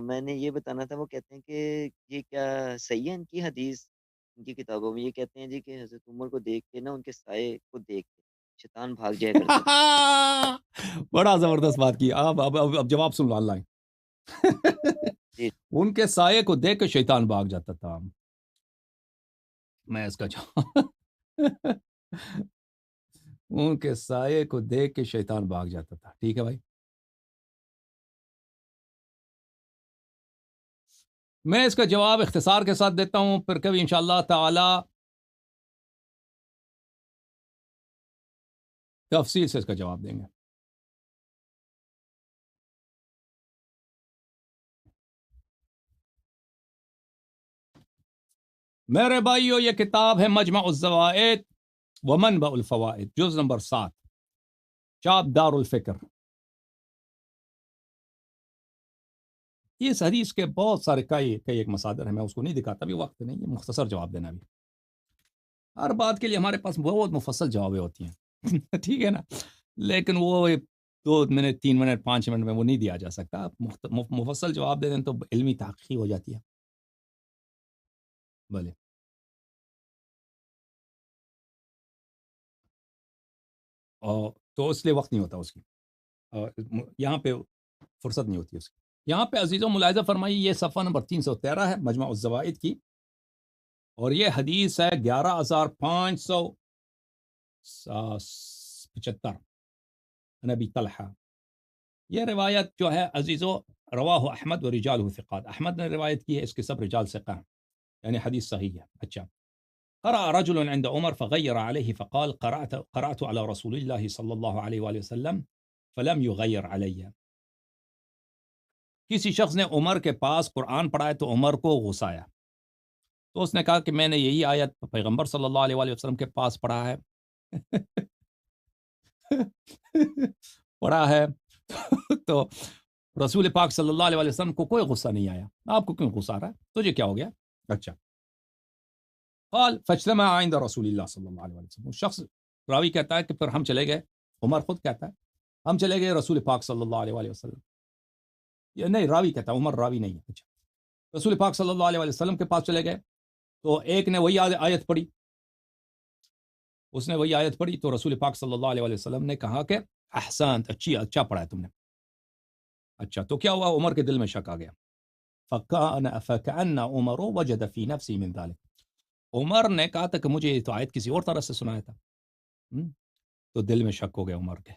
میں نے یہ بتانا تھا، وہ کہتے ہیں کہ یہ کیا صحیح ہے ان کی حدیث؟ ان کی کتابوں میں یہ کہتے ہیں جی کہ حضرت عمر کو دیکھ کے نا، ان کے سائے کو دیکھ کے شیطان بھاگ جایا کرتا تھا۔ بڑا زبردست بات کی آپ، اب جواب سن لو آن لائن۔ جی، ان کے سائے کو دیکھ کے شیطان بھاگ جاتا تھا۔ میں اس کا جواب ان کے سائے کو دیکھ کے شیطان بھاگ جاتا تھا۔ ٹھیک ہے بھائی، میں اس کا جواب اختصار کے ساتھ دیتا ہوں، پھر کبھی انشاءاللہ تعالی تفصیل سے اس کا جواب دیں گے۔ میرے بھائیو، یہ کتاب ہے مجمع الزوائد و منبع الفوائد، جز نمبر 7، چاپ دار الفکر۔ اس حدیث کے بہت سارے کئی ایک مصادر ہیں، میں اس کو نہیں دکھاتا، بھی وقت نہیں ہے مختصر جواب دینا بھی۔ ہر بات کے لیے ہمارے پاس بہت مفصل جوابیں ہوتی ہیں ٹھیک ہے نا، لیکن وہ 2 منٹ 3 منٹ 5 منٹ میں وہ نہیں دیا جا سکتا۔ آپ مفصل جواب دے دیں تو علمی تحقیق ہو جاتی ہے۔ بھلے اور تو اس لیے وقت نہیں ہوتا اس کی، اور یہاں پہ فرصت نہیں ہوتی اس کی۔ یہاں پہ عزیزوں ملاحظہ فرمائیے، یہ صفحہ نمبر 313 ہے مجمع الزوائد کی، اور یہ حدیث ہے 11575 نبی طلحہ۔ یہ روایت جو ہے عزیزو، رواہ احمد و رجالہ ثقات، احمد نے روایت کی ہے، اس کے سب رجال ثقہ ہیں، یعنی حدیث صحیح ہے۔ اچھا، قرأ رجل عند عمر فغير عليه فقال قرأت على رسول الله صلی اللہ علیہ وآلہ وسلم فلم يغير علي۔ کسی شخص نے عمر کے پاس قرآن پڑھا ہے تو عمر کو غصہ آیا، تو اس نے کہا کہ میں نے یہی آیت پیغمبر صلی اللہ علیہ وآلہ وسلم کے پاس پڑھا ہے پڑھا ہے تو رسول پاک صلی اللہ علیہ وآلہ وسلم کو کوئی غصہ نہیں آیا، آپ کو کیوں غصہ آ رہا ہے، تجھے کیا ہو گیا؟ اچھا، قال فاجتمع عند رسول اللہ صلی اللہ علیہ وسلم، وہ شخص راوی کہتا ہے کہ پھر ہم چلے گئے، عمر خود کہتا ہے ہم چلے گئے رسول پاک صلی اللہ علیہ وآلہ وسلم، یہ نہیں راوی کہتا ہے، عمر راوی نہیں ہے۔ اچھا، رسول پاک صلی اللہ علیہ وآلہ وسلم کے پاس چلے گئے، تو ایک نے وہی آیت پڑھی، اس نے وہی آیت پڑھی، تو رسول پاک صلی اللہ علیہ وآلہ وسلم نے کہا کہ احسنت، اچھا پڑھا ہے تم نے۔ اچھا، تو کیا ہوا؟ عمر کے دل میں شک آ گیا، فکأن عمر وجد فی نفسی من ذلک، عمر نے کہا تھا کہ مجھے یہ تو آیت کسی اور طرح سے سنایا تھا، تو دل میں شک ہو گیا عمر کے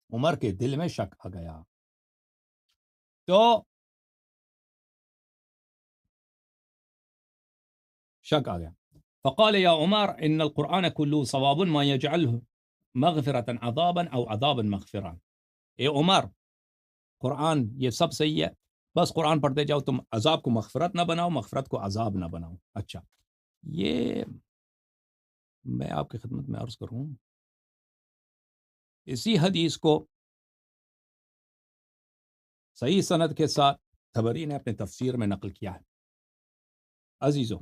عمر کے دل میں شک آ گیا، تو شک آ گیا، فقال یا عمر ان القرآن كله صواب ما يجعله مغفرة عذابا او عذابا مغفرا۔ اے عمر، قرآن یہ سب صحیح ہے، بس قرآن پڑھتے جاؤ، تم عذاب کو مغفرت نہ بناؤ، مغفرت کو عذاب نہ بناؤ۔ اچھا، یہ میں آپ کی خدمت میں عرض کروں، اسی حدیث کو صحیح سند کے ساتھ طبری نے اپنے تفسیر میں نقل کیا ہے عزیزوں،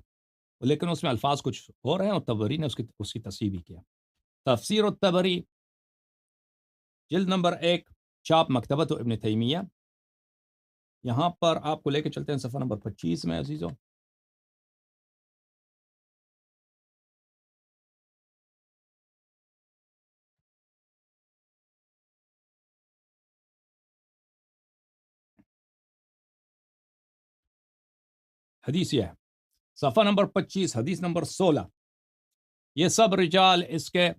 لیکن اس میں الفاظ کچھ اور ہیں، اور طبری نے اس کی تصحیح بھی کیا۔ تفسیر الطبری جلد نمبر 1، چاپ مکتبۃ ابن تیمیہ، یہاں پر آپ کو لے کے چلتے ہیں صفحہ نمبر 25 میں عزیزوں۔ حدیث یہ ہے، صفحہ نمبر 25، حدیث نمبر 16، یہ سب رجال اس کے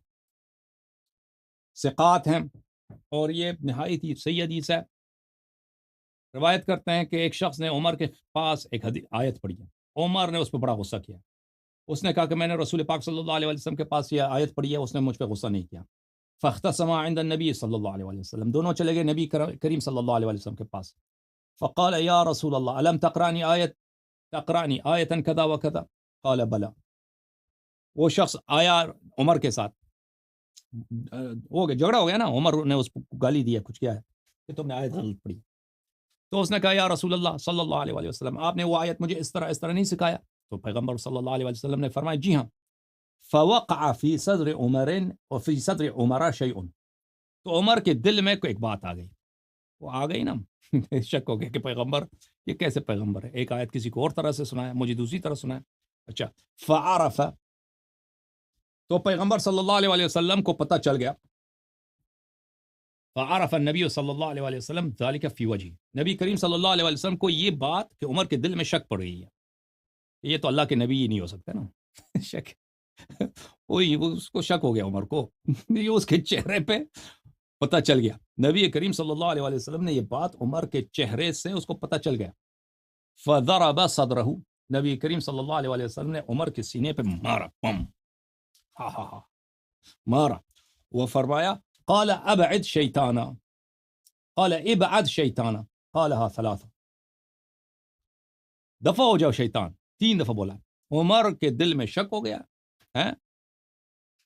ثقات ہیں، اور یہ نہایت ہی صحیح حدیث ہے۔ روایت کرتے ہیں کہ ایک شخص نے عمر کے پاس ایک آیت پڑھی ہے، عمر نے اس پہ بڑا غصہ کیا، اس نے کہا کہ میں نے رسول پاک صلی اللہ علیہ وسلم کے پاس یہ آیت پڑھی ہے، اس نے مجھ پہ غصہ نہیں کیا۔ فاختصم عند النبی صلی اللہ علیہ وسلم، دونوں چلے گئے نبی کریم صلی اللہ علیہ وسلم کے پاس، فقال یا رسول اللہ الم تقرانی آیتا کذا وکذا، قال بلا۔ وہ شخص آیا عمر کے ساتھ، ہو گیا جھگڑا ہو گیا نا، عمر نے اس کو گالی دیا، کچھ کیا ہے کہ تم نے آیت غلط پڑھی، تو اس نے کہا یا رسول اللہ صلی اللہ علیہ وسلم، آپ نے وہ آیت مجھے اس طرح نہیں سکھایا، تو پیغمبر صلی اللہ علیہ وسلم نے فرمایا جی ہاں۔ فوقع فی صدر عمر وفی صدر عمر شیء، تو عمر کے دل میں کوئی ایک بات آ گئی، وہ آ گئی نا شک ہو گیا کہ پیغمبر یہ کیسے پیغمبر ہے، ایک آیت کسی کو اور طرح سے سنا ہے، مجھے دوسری طرح سنا ہے. اچھا فعرف، تو پیغمبر صلی اللہ علیہ وآلہ وسلم کو پتہ چل گیا. فعرف النبی صلی اللہ علیہ وآلہ وسلم ذلك فی وجہ، نبی کریم صلی اللہ علیہ وآلہ وسلم کو یہ بات کہ عمر کے دل میں شک پڑ رہی ہے، یہ تو اللہ کے نبی ہی نہیں ہو سکتے نا شک وہی اس کو شک ہو گیا عمر کو یہ اس کے چہرے پہ پتہ چل گیا. نبی کریم صلی اللہ علیہ وآلہ وسلم نے یہ بات عمر کے چہرے سے اس کو پتہ چل گیا. فضرب صدرہ، نبی کریم صلی اللہ علیہ وآلہ وسلم نے عمر کے سینے پہ مارا، پم، ہاں ہاں ہاں مارا. وہ فرمایا قال ابعد شیطانا، قال ابعد شیطانا، قالها ثلاثہ، دفع ہو جاؤ شیطان، 3 دفعہ بولا. عمر کے دل میں شک ہو گیا ہے،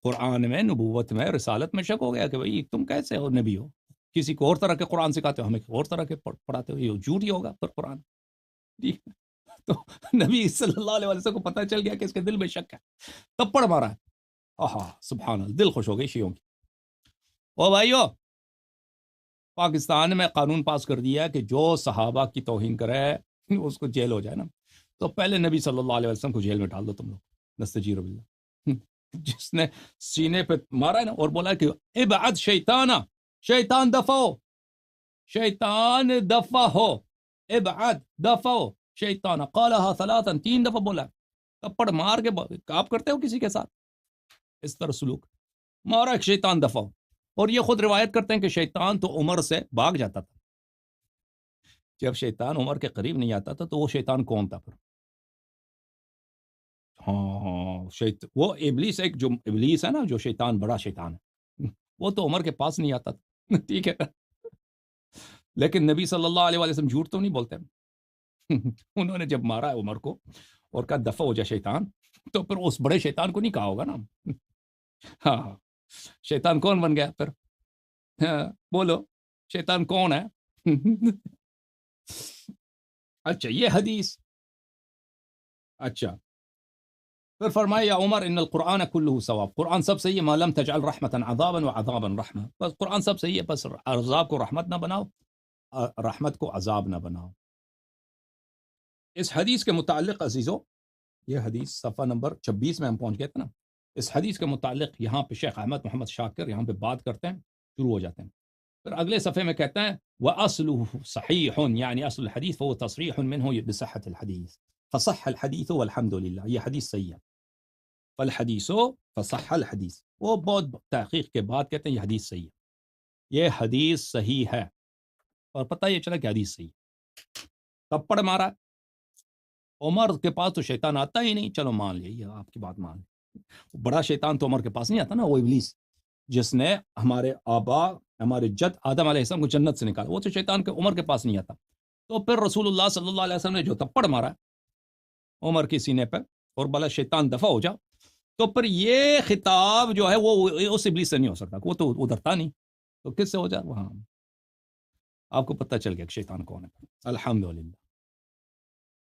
قرآن میں، نبوت میں، رسالت میں شک ہو گیا کہ بھئی تم کیسے ہو نبی ہو، کسی کو اور طرح کے قرآن سکھاتے ہو، ہمیں اور طرح کے پڑھاتے ہو، یہ جھوٹ ہی ہوگا پھر قرآن. ٹھیک ہے، تو نبی صلی اللہ علیہ وسلم کو پتہ چل گیا کہ اس کے دل میں شک ہے، تپڑ مارا ہے. آہا سبحان اللہ، دل خوش ہو گئی شیعوں کی. او بھائیو، پاکستان میں قانون پاس کر دیا ہے کہ جو صحابہ کی توہین کرے اس کو جیل ہو جائے نا، تو پہلے نبی صلی اللہ علیہ وسلم کو جیل میں ڈال دو تم لوگ، نستجیر باللہ. جس نے سینے پہ مارا ہے نا اور بولا کہ ابعد شیطانا، شیطان دفع ہو، شیطان دفع ہو، ابعد دفع ہو شیطان، قالها ثلاثا، 3 دفعہ بولا. تپڑ مار کے آپ کرتے ہو کسی کے ساتھ اس طرح سلوک، مارا ایک شیطان دفع ہو. اور یہ خود روایت کرتے ہیں کہ شیطان تو عمر سے بھاگ جاتا تھا، جب شیطان عمر کے قریب نہیں آتا تھا تو وہ شیطان کون تھا پھر؟ ہاں وہ ابلیس، ایک جو ابلیس ہے نا، جو شیطان، بڑا شیطان ہے، وہ تو عمر کے پاس نہیں آتا تھا ٹھیک ہے. لیکن نبی صلی اللہ علیہ وسلم جھوٹ تو نہیں بولتے انہوں نے جب مارا عمر کو اور کہا دفع ہو جا شیطان، تو پھر اس بڑے شیطان کو نہیں کہا ہوگا نا. ہاں شیطان کون بن گیا پھر؟ بولو شیطان کون ہے؟ اچھا یہ حدیث. اچھا پھر فرمایا یا عمر ان القرآن کلہ ثواب، قرآن سب صحیح ہے، ما لم تجعل رحمتا عذابا وعذابا رحمہ، بس قرآن سب صحیح ہے، بس عذاب کو رحمت نہ بناؤ، رحمت کو عذاب نہ بناؤ. اس حدیث کے متعلق عزیزو، یہ حدیث صفحہ نمبر 26 میں ہم پہنچ گئے تھے نا، اس حدیث کے متعلق یہاں پہ شیخ احمد محمد شاکر یہاں پہ بات کرتے ہیں، شروع ہو جاتے ہیں. پھر اگلے صفحے میں کہتے ہیں وَأَصْلُهُ صَحِيحٌ، یعنی اصل الحدیث فهو تصریح منه بصحة الحدیث، فصح الحدیث والحمد للہ، یہ حدیث صحیح ہے. فالحدیث فصح الحدیث، وہ بہت تحقیق کے بعد کہتے ہیں یہ حدیث صحیح ہے، یہ حدیث صحیح ہے. اور پتہ یہ چلا کہ حدیث صحیح ہے. تپڑ مارا عمر کے پاس تو شیطان آتا ہی نہیں، چلو مان لیا، یہ آپ کی بات مان لی. بڑا شیطان تو عمر کے پاس نہیں آتا نا، وہ ابلیس جس نے ہمارے آبا، ہمارے جد آدم علیہ السلام کو جنت سے نکالا، وہ تو شیطان کے عمر کے پاس نہیں آتا. تو پھر رسول اللہ صلی اللہ علیہ وسلم نے جو تپڑ مارا عمر کی سینے پہ اور بلا شیطان دفع ہو جا، تو پھر یہ خطاب جو ہے وہ اس ابلیس سے نہیں ہو سکتا، وہ تو ادھر تھا نہیں، تو کس سے ہو جائے؟ وہاں آپ کو پتہ چل گیا کہ شیطان کون ہے. الحمدللہ.